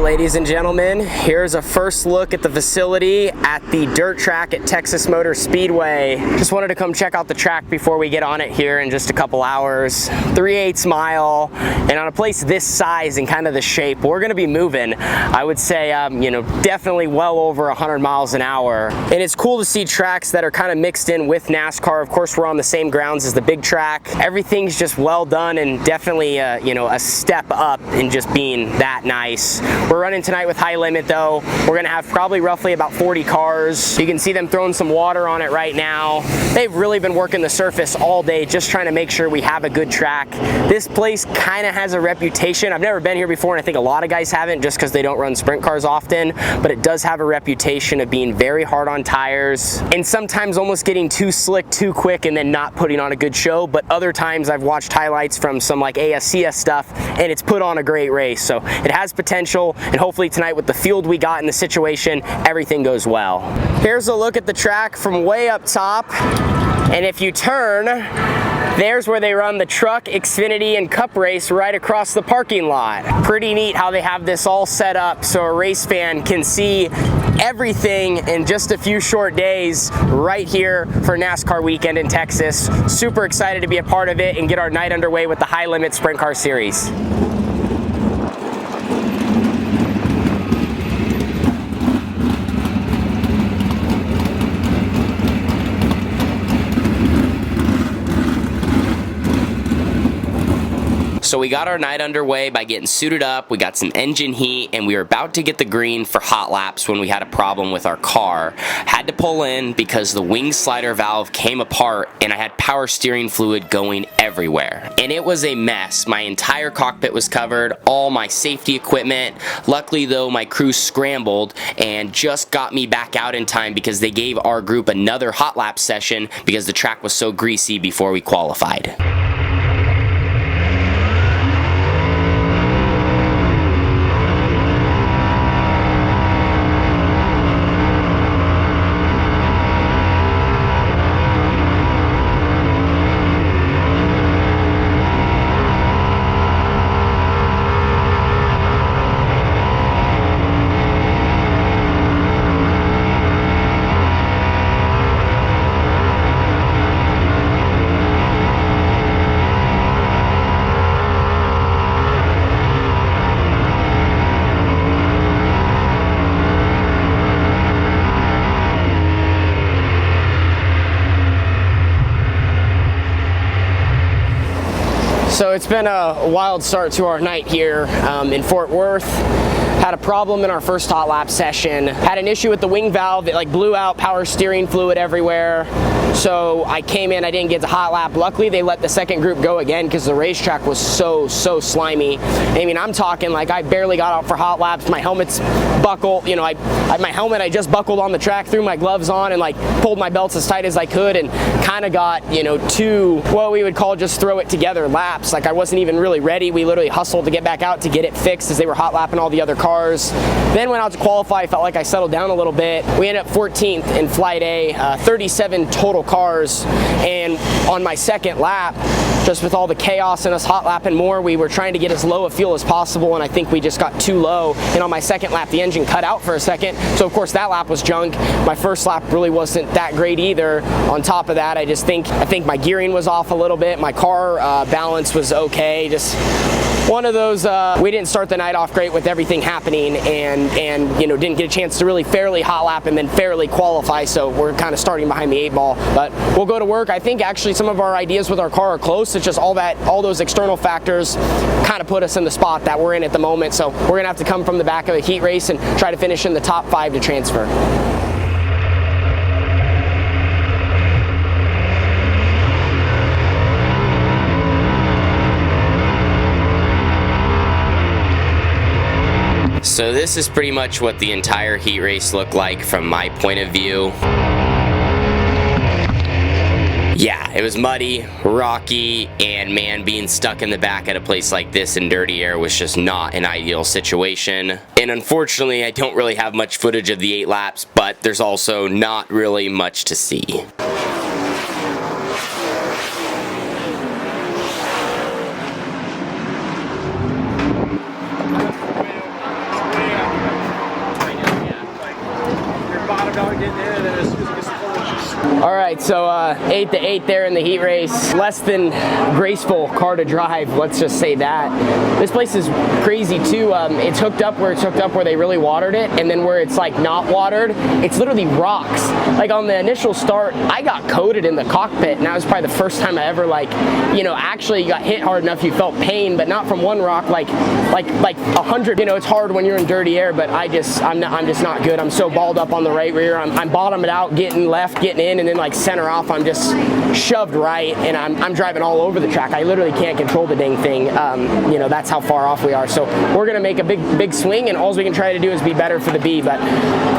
ladies and gentlemen, here's a first look at the facility at the dirt track at Texas Motor Speedway. Just wanted to come check out the track before we get on it here in just a couple hours. 3/8 mile, and on a place this size and kind of the shape, we're going to be moving, I would say, definitely well over 100 miles an hour. And it's cool to see tracks that are kind of mixed in with NASCAR. Of course, we're on the same grounds as the big track. Everything's just well done and definitely, a step up in just being that nice. We're running tonight with high limit though. We're gonna have probably roughly about 40 cars. You can see them throwing some water on it right now. They've really been working the surface all day just trying to make sure we have a good track. This place kind of has a reputation. I've never been here before, and I think a lot of guys haven't just because they don't run sprint cars often, but it does have a reputation of being very hard on tires and sometimes almost getting too slick too quick and then not putting on a good show. But other times I've watched highlights from some like ASCS stuff and it's put on a great race. So it has potential, and hopefully tonight with the field we got in the situation, everything goes well. Here's a look at the track from way up top, and if you turn, there's where they run the Truck, Xfinity, and Cup race right across the parking lot. Pretty neat how they have this all set up so a race fan can see everything in just a few short days right here for NASCAR weekend in Texas. Super excited to be a part of it and get our night underway with the High Limit Sprint Car Series. So we got our night underway by getting suited up, we got some engine heat, and we were about to get the green for hot laps when we had a problem with our car. Had to pull in because the wing slider valve came apart and I had power steering fluid going everywhere. And it was a mess. My entire cockpit was covered, all my safety equipment. Luckily though, my crew scrambled and just got me back out in time because they gave our group another hot lap session because the track was so greasy before we qualified. So it's been a wild start to our night here in Fort Worth. Had a problem in our first hot lap session. Had an issue with the wing valve. It like blew out power steering fluid everywhere. So I came in, I didn't get the hot lap. Luckily they let the second group go again because the racetrack was so slimy. I mean, I'm talking like I barely got out for hot laps. My helmet's buckled, my helmet I just buckled on the track, threw my gloves on and like pulled my belts as tight as I could and kind of got, two what we would call just throw it together laps. Like I wasn't even really ready. We literally hustled to get back out to get it fixed as they were hot lapping all the other cars. Then went out to qualify, felt like I settled down a little bit. We ended up 14th in Flight A, 37 total cars, and on my second lap, just with all the chaos and us hot lapping more, we were trying to get as low a fuel as possible, and I think we just got too low, and on my second lap the engine cut out for a second, so of course that lap was junk. My first lap really wasn't that great either. On top of that, I think my gearing was off a little bit, my car balance was okay, just one of those, we didn't start the night off great with everything happening and didn't get a chance to really fairly hot lap and then fairly qualify, so we're kind of starting behind the 8 ball, but we'll go to work. I think actually some of our ideas with our car are close. It's just all those external factors kind of put us in the spot that we're in at the moment, so we're gonna have to come from the back of a heat race and try to finish in the top 5 to transfer. So this is pretty much what the entire heat race looked like from my point of view. Yeah, it was muddy, rocky, and man, being stuck in the back at a place like this in dirty air was just not an ideal situation. And unfortunately, I don't really have much footage of the 8 laps, but there's also not really much to see. so 8 to 8 there in the heat race. Less than graceful car to drive, let's just say that. This place is crazy too. It's hooked up where they really watered it, and then where it's like not watered, it's literally rocks. Like on the initial start, I got coated in the cockpit, and that was probably the first time I ever actually got hit hard enough you felt pain, but not from one rock, like 100. It's hard when you're in dirty air, but I'm just not good. I'm so balled up on the right rear. I'm bottoming out, getting left, getting in, and then like center off, I'm just shoved right, and I'm driving all over the track. I literally can't control the dang thing. That's how far off we are. So we're gonna make a big swing, and all we can try to do is be better for the B. But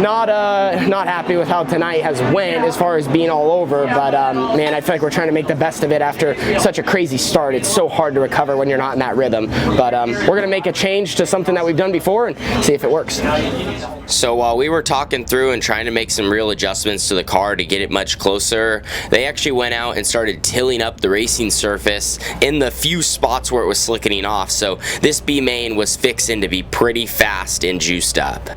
not happy with how tonight has went as far as being all over. But man, I feel like we're trying to make the best of it after such a crazy start. It's so hard to recover when you're not in that rhythm. But we're gonna make a change to something that we've done before and see if it works. So while we were talking through and trying to make some real adjustments to the car to get it much closer, they actually went out and started tilling up the racing surface in the few spots where it was slickening off. So this B main was fixing to be pretty fast and juiced up.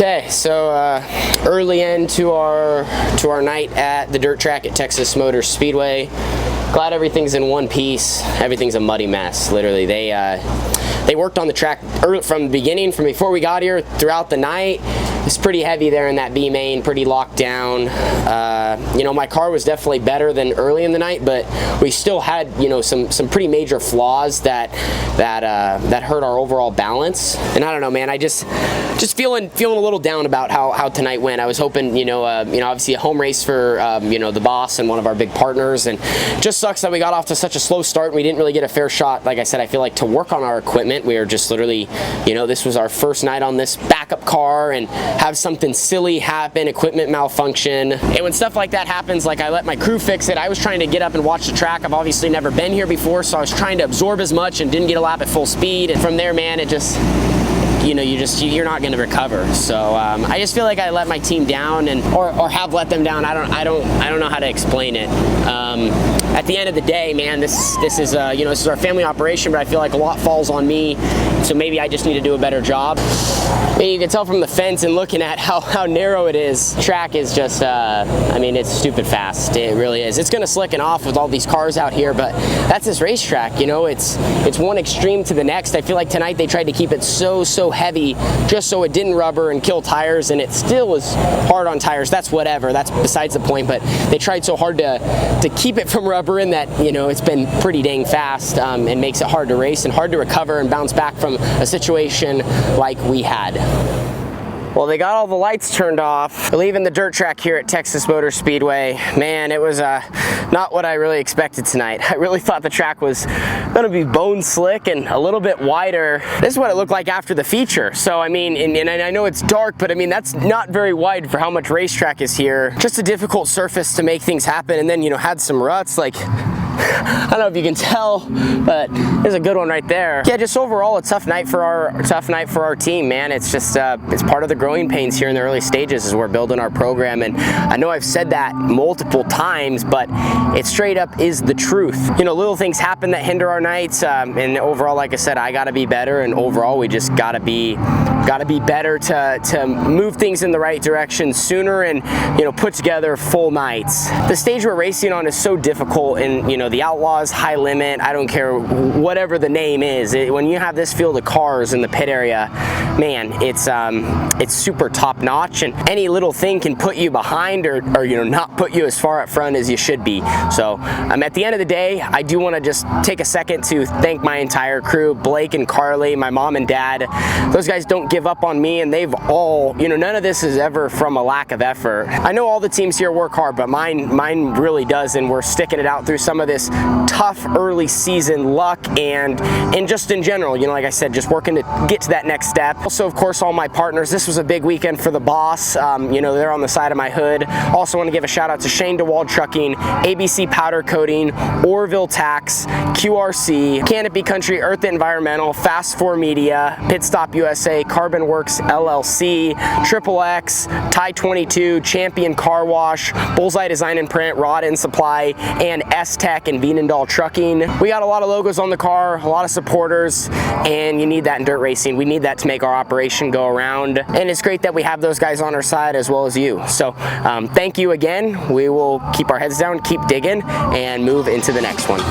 Okay, so early end to our night at the dirt track at Texas Motor Speedway. Glad everything's in one piece. Everything's a muddy mess. Literally, they worked on the track from the beginning, from before we got here, throughout the night. It's pretty heavy there in that B main, pretty locked down. My car was definitely better than early in the night, but we still had some pretty major flaws that hurt our overall balance. And I don't know, man, I just feeling a little down about how tonight went. I was hoping, obviously a home race for the boss and one of our big partners, and just sucks that we got off to such a slow start and we didn't really get a fair shot. Like I said, I feel like to work on our equipment, we were just literally, this was our first night on this backup car, and have something silly happen, equipment malfunction. And when stuff like that happens, like I let my crew fix it, I was trying to get up and watch the track. I've obviously never been here before, so I was trying to absorb as much and didn't get a lap at full speed. And from there, man, it just you're not going to recover. So I just feel like I let my team down, or have let them down. I don't know how to explain it. At the end of the day, man, this is this is our family operation, but I feel like a lot falls on me. So maybe I just need to do a better job. I mean, you can tell from the fence and looking at how narrow it is. Track is just, I mean, it's stupid fast. It really is. It's going to slicken off with all these cars out here, but that's this racetrack. It's one extreme to the next. I feel like tonight they tried to keep it so heavy just so it didn't rubber and kill tires, and it still was hard on tires. That's whatever. That's besides the point. But they tried so hard to keep it from rubber, in that it's been pretty dang fast, and makes it hard to race and hard to recover and bounce back from a situation like we had. Well, they got all the lights turned off. We're leaving the dirt track here at Texas Motor Speedway. Man, it was not what I really expected tonight. I really thought the track was gonna be bone slick and a little bit wider. This is what it looked like after the feature. So, I mean, and I know it's dark, but I mean, that's not very wide for how much racetrack is here. Just a difficult surface to make things happen, and then, had some ruts, like, I don't know if you can tell, but there's a good one right there. Yeah, just overall a tough night for our team, man. It's just it's part of the growing pains here in the early stages as we're building our program, and I know I've said that multiple times, but it straight up is the truth. Little things happen that hinder our nights, and overall, like I said, I gotta be better, and overall we just gotta be better to move things in the right direction sooner, and put together full nights. The stage we're racing on is so difficult, and the Outlaws, High Limit, I don't care whatever the name is. When you have this field of cars in the pit area, man, it's super top notch, and any little thing can put you behind, or not put you as far up front as you should be. So at the end of the day, I do want to just take a second to thank my entire crew, Blake and Carly, my mom and dad. Those guys don't give up on me, and they've all, none of this is ever from a lack of effort. I know all the teams here work hard, but mine really does, and we're sticking it out through some of this tough early season luck, and just in general, like I said, just working to get to that next step. Also, of course, all my partners. This was a big weekend for the boss. They're on the side of my hood. Also want to give a shout out to Shane DeWald Trucking, ABC Powder Coating, Orville Tax, QRC, Canopy Country Earth Environmental, Fast 4 Media, Pit Stop USA, Carbon Works LLC, Triple X, Tie 22, Champion Car Wash, Bullseye Design and Print, Rod and Supply, and S-Tech and Veenendahl Trucking. We got a lot of logos on the car, a lot of supporters, and you need that in dirt racing. We need that to make our operation go around, and it's great that we have those guys on our side as well as you. So thank you again. We will keep our heads down, keep digging, and move into the next one.